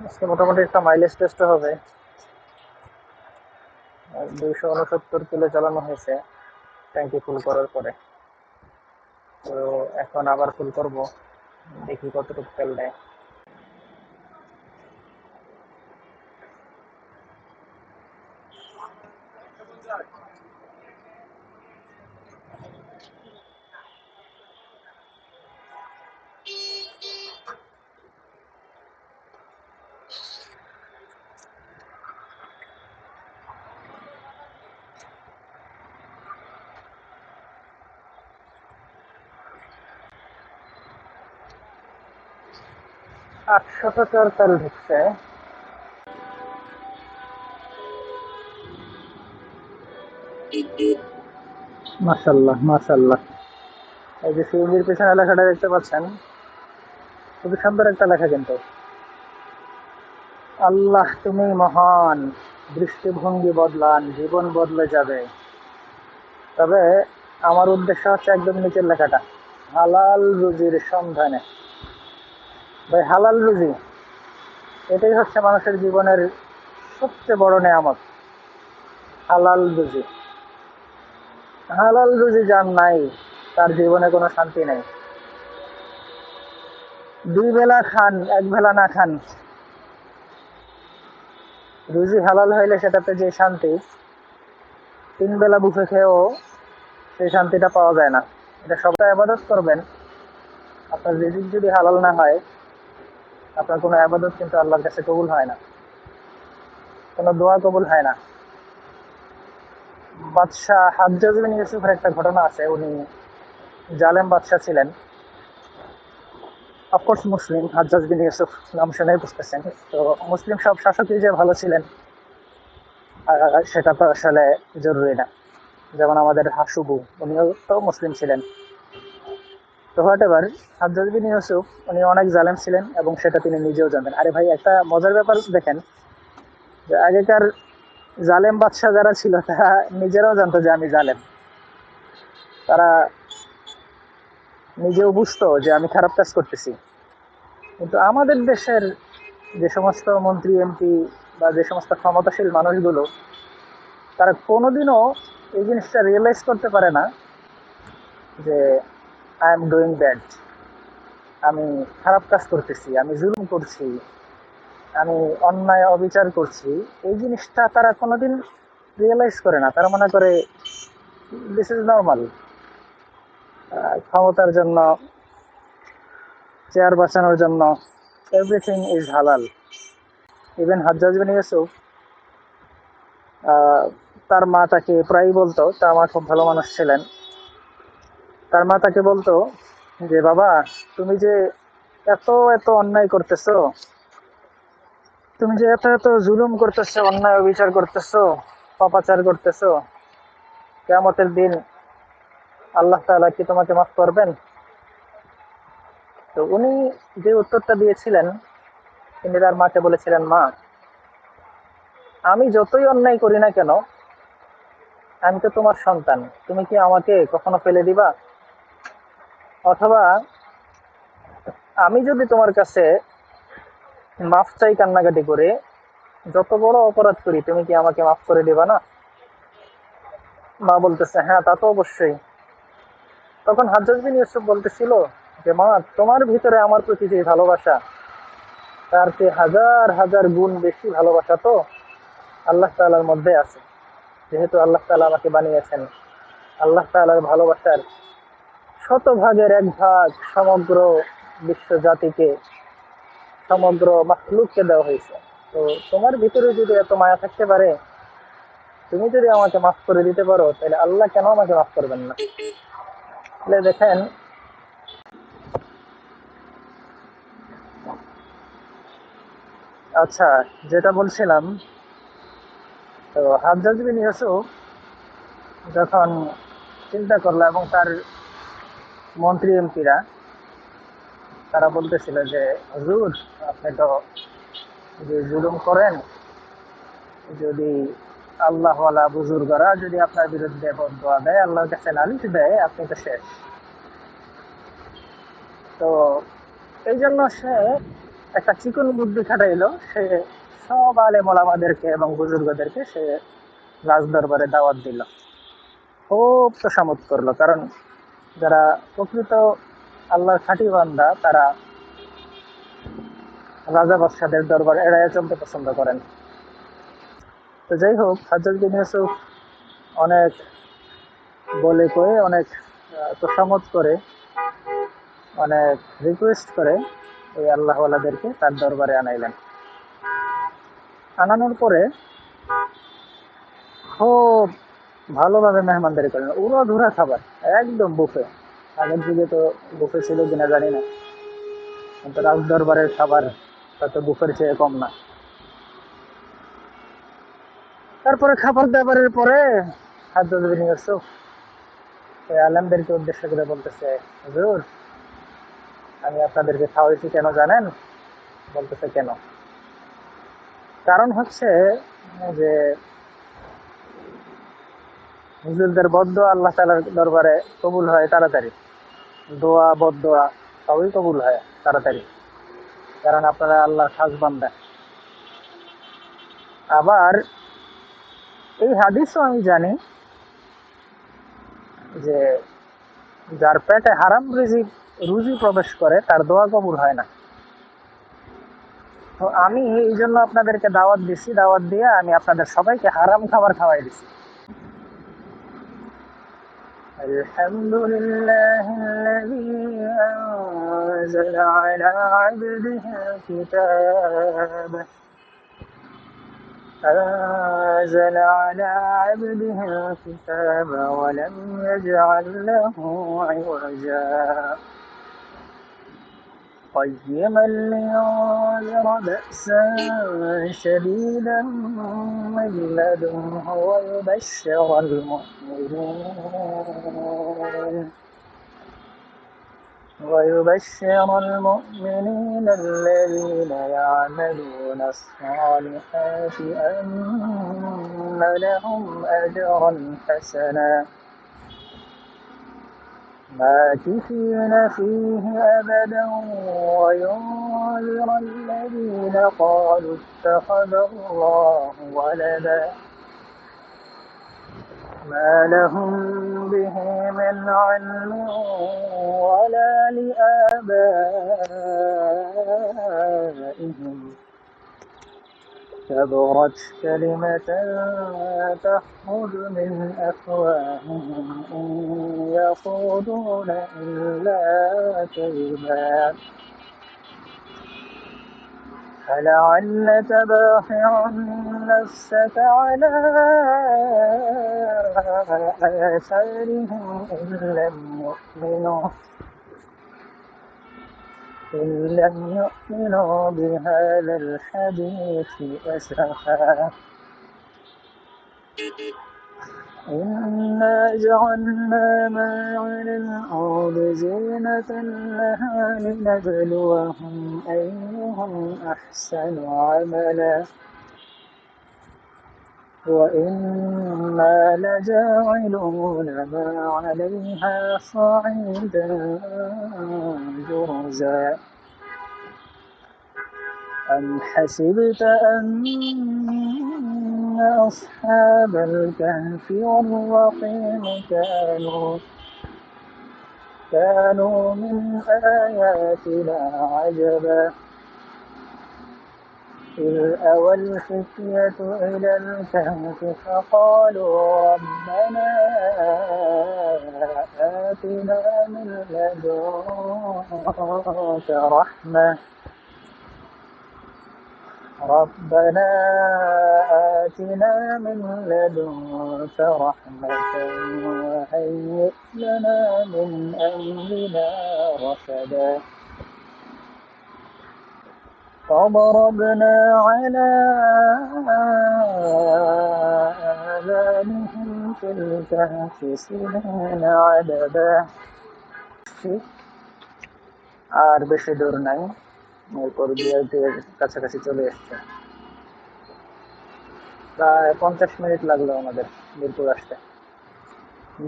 আজকে মোটামুটি একটা মাইলেজ টেস্ট হবে। 269 কিলো চালানো হয়েছে ট্যাঙ্কি ফুল করার পরে। তো এখন আবার ফুল করব, দেখি কতটুকু তেল দেয়। 800 টাকার তেল ঢুকছে। মাশাল্লাহ মাশাল্লাহ। এই যে সিএনজির পিছনে লেখাটা দেখতে পাচ্ছেন, খুবই সুন্দর একটা লেখা কিন্তু। আল্লাহ তুমি মহান, দৃষ্টিভঙ্গি বদলান, জীবন বদলে যাবে। তবে আমার উদ্দেশ্য হচ্ছে একদম নিচের লেখাটা, হালাল রুজির সন্ধানে। ভাই, হালাল রুজি এটাই হচ্ছে মানুষের জীবনের সবচেয়ে বড় নেয়ামত। হালাল রুজি, হালাল রুজি যার নাই তার জীবনে কোনো শান্তি নেই। 2 বেলা খান, 1 বেলা না খান, রুজি হালাল হইলে সেটাতে যে শান্তি, 3 বেলা বুফে খেয়েও সেই শান্তিটা পাওয়া যায় না। এটা সবাই আবাদত করবেন, আপনার রিজিক যদি হালাল না হয়, আপনার কোনো আবাদত কিন্তু আল্লাহর কাছে কবুল হয় না, কোনো দোয়া কবুল হয় না। বাদশাহ হাজ্জাজ বিন ইউসুফের একটা ঘটনা আছে। উনি জালেম বাদশাহ ছিলেন। অফকোর্স মুসলিম, হাজ্জাজ বিন ইউসুফ নাম শুনেই বুঝতেছেন। তো মুসলিম সব শাসকই যে ভালো ছিলেন সেটা তো আসলে জরুরি না। যেমন আমাদের হাসুবু, উনিও তো মুসলিম ছিলেন। তো হোয়াট এভার, হাজ্জাজ বিন ইউসুফ উনি অনেক জালেম ছিলেন এবং সেটা তিনি নিজেও জানতেন। আরে ভাই, একটা মজার ব্যাপার দেখেন, যে আগেকার জালেম বাদশাহ যারা ছিল তারা নিজেরাও জানতো যে আমি জালেম। তারা নিজেও বুঝতো যে আমি খারাপ কাজ করতেছি। কিন্তু আমাদের দেশের যে সমস্ত মন্ত্রী এমপি বা যে সমস্ত ক্ষমতাশীল মানুষগুলো, তারা কোনোদিনও এই জিনিসটা রিয়েলাইজ করতে পারে না যে আই এম ডুইং ব্যাড, আমি খারাপ কাজ করতেছি, আমি জুলুম করছি, আমি অন্যায় অবিচার করছি। এই জিনিসটা তারা কোনোদিন রিয়েলাইজ করে না। তারা মনে করে দিস ইজ নর্মাল, ক্ষমতার জন্য, চেয়ার বাঁচানোর জন্য এভরিথিং ইজ হালাল। ইভেন হাজ্জাজ বিন ইউসুফ, তার মা তাকে প্রায়ই বলতো, তার মা খুব ভালো মানুষ ছিলেন, তার মা তাকে বলতো যে বাবা, তুমি যে এত এত অন্যায় করতেছো, তুমি যে এত এত জুলুম করতেছো, অন্যায় অবিচার করতেছো, পাপাচার করতেছো, কিয়ামতের দিন আল্লাহ তাআলা কি তোমাকে মাফ করবেন? তো উনি যে উত্তরটা দিয়েছিলেন, তিনি তার মাকে বলেছিলেন, মা, আমি যতই অন্যায় করি না কেন, আমি তো তোমার সন্তান, তুমি কি আমাকে কখনো ফেলে দিবা? অথবা আমি যদি তোমার কাছে মাফ চাই কান্নাকাটি করে, যত বড় অপরাধ করি, তুমি কি আমাকে মাফ করে দিবা না? মা বলতেছে, হ্যাঁ, তা তো অবশ্যই। তখন হাজ্জাজ বিন ইউসুফ বলতেছিল যে মা, তোমার ভিতরে আমার প্রতি যে ভালোবাসা, তার চেয়ে হাজার হাজার গুণ বেশি ভালোবাসা তো আল্লাহ তাআলার মধ্যে আছে। যেহেতু আল্লাহ তাআলা আমাকে বানিয়েছেন, আল্লাহ তাআলার ভালোবাসার 100 ভাগের 1 ভাগ সমগ্র বিশ্ব জাতিকে, সমগ্র মাখলুককে দেওয়া হয়েছে। তো তোমার ভিতরে যদি এত মায়া থাকতে পারে, তুমি যদি আমাকে মাফ করে দিতে পারো, তাহলে আল্লাহ কেন আমাকে মাফ করবেন না? তাহলে দেখেন, আচ্ছা, যেটা বলছিলাম, তো হাজ্জাজ বিন ইউসুফ যখন চিন্তা করলো এবং তার মন্ত্রী এমপিরা, তারা বলতেছিল যে হুজুর, আপনি তো যে জুলুম করেন, যদি আল্লাহওয়ালা বুজুর্গরা যদি আপনার বিরুদ্ধে বদদোয়া দেয়, আল্লাহর কাছে নালিশ দেয়, আপনি তো শেষ। তো এই জন্য সে একটা চিকন বুদ্ধি খাটাইলো, সে সব আলেম ওলামাদেরকে এবং বুজুর্গদেরকে সে রাজ দরবারে দাওয়াত দিল। খুব তোষামত করলো, কারণ যারা প্রকৃত আল্লাহর খাঁটি বান্দা তারা রাজা বাদশাদের দরবার এড়াইয়া চলতে পছন্দ করেন। তো যাই হোক, হযরত বিন ইউসুফ অনেক বলে কয়ে, অনেক তোষামত করে, অনেক রিকোয়েস্ট করে ওই আল্লাহওয়ালাদেরকে তার দরবারে আনাইলেন। আনানোর পরে খুব ভালোভাবে মেহমানদারি করেন, উড়াধুরা খাবার, একদম বুফে। আগের যুগে তো বুফে ছিল কিনা জানি না, কিন্তু রাজ দরবারের খাবার হয়তো বুফের চেয়ে কম না। তারপরে খাবার দাবারের পরে হযরত বিন ইউসুফ ওই আলেমদেরকে উদ্দেশ্য করে বলতেছে, হুজুর, আমি আপনাদেরকে খাওয়াইছি কেন জানেন? বলতেছে, কেন? কারণ হচ্ছে যে হুজুরদের বদদোয়া আল্লাহ তাআলার দরবারে কবুল হয় তাড়াতাড়ি, দোয়া বদদোয়া সবই কবুল হয় তাড়াতাড়ি, কারণ আপনারা আল্লাহর খাস বান্দা। আবার এই হাদিসও আমি জানি যে যার পেটে হারাম রুজি প্রবেশ করে তার দোয়া কবুল হয় না। তো আমি এই জন্য আপনাদেরকে দাওয়াত দিছি, দাওয়াত দিয়ে আমি আপনাদের সবাইকে হারাম খাবার খাওয়াই দিছি। আলহামদুলিল্লাহিল্লাযী আনজালা আলা আবদিহিল কিতাব أنزل على عبده الكتاب ولم يجعل له عوجا قيما لينذر بأسا شديدا من لدنه ويبشر المؤمنين الذين يعملون الصالحات أن لهم أجرا حسنا ماكثين فيه أبدا وينذر الذين قالوا اتخذ الله ولدا ما لهم به من علم ولا لآبائهم كبرت كلمة تخرج من أفواههم إن يقولون إلا كذبا فلعلك باخع نفسك على آثارهم إن لم يؤمنوا بهذا الحديث أسفا إنا جعلنا ما على الأرض زينة لها لنبلوهم أيهم أحسن عملا وإنا لجاعلون ما عليها صعيدا جرزا أم حسبت أن أصحاب الكهف والرقيم كانوا من آياتنا عجبا إذ أوى الفتية إلى الكهف فقالوا ربنا آتنا من لدنك رحمة ربنا آتنا من لدنك رحمة وهيئ لنا من أمرنا رشدا فضربنا على آذانهم في الكهف سنين عددا আর বেশি দূর নাই, এরপর বিআইটির কাছাকাছি চলে এসছে। প্রায় 50 মিনিট লাগলো আমাদের মিরপুর আসতে।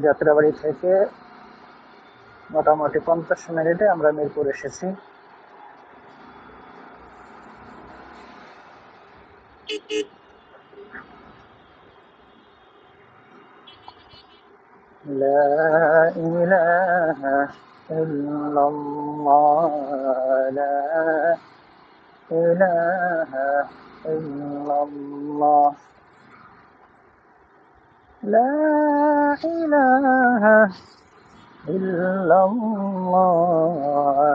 যাত্রাবাড়ি থেকে মোটামুটি 50 মিনিটে আমরা মিরপুর এসেছি। لا إله إلا الله لا إله إلا الله لا إله إلا الله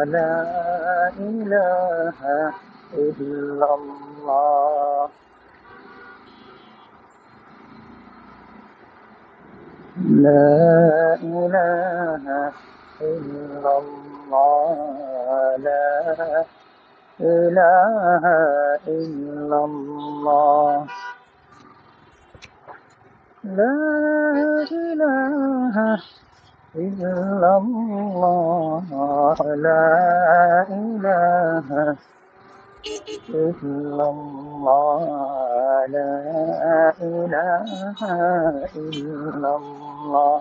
لا إله إلا الله لا إله إلا الله لا إله إلا الله لا إله إلا الله لا إله إلا الله لا إله إلا الله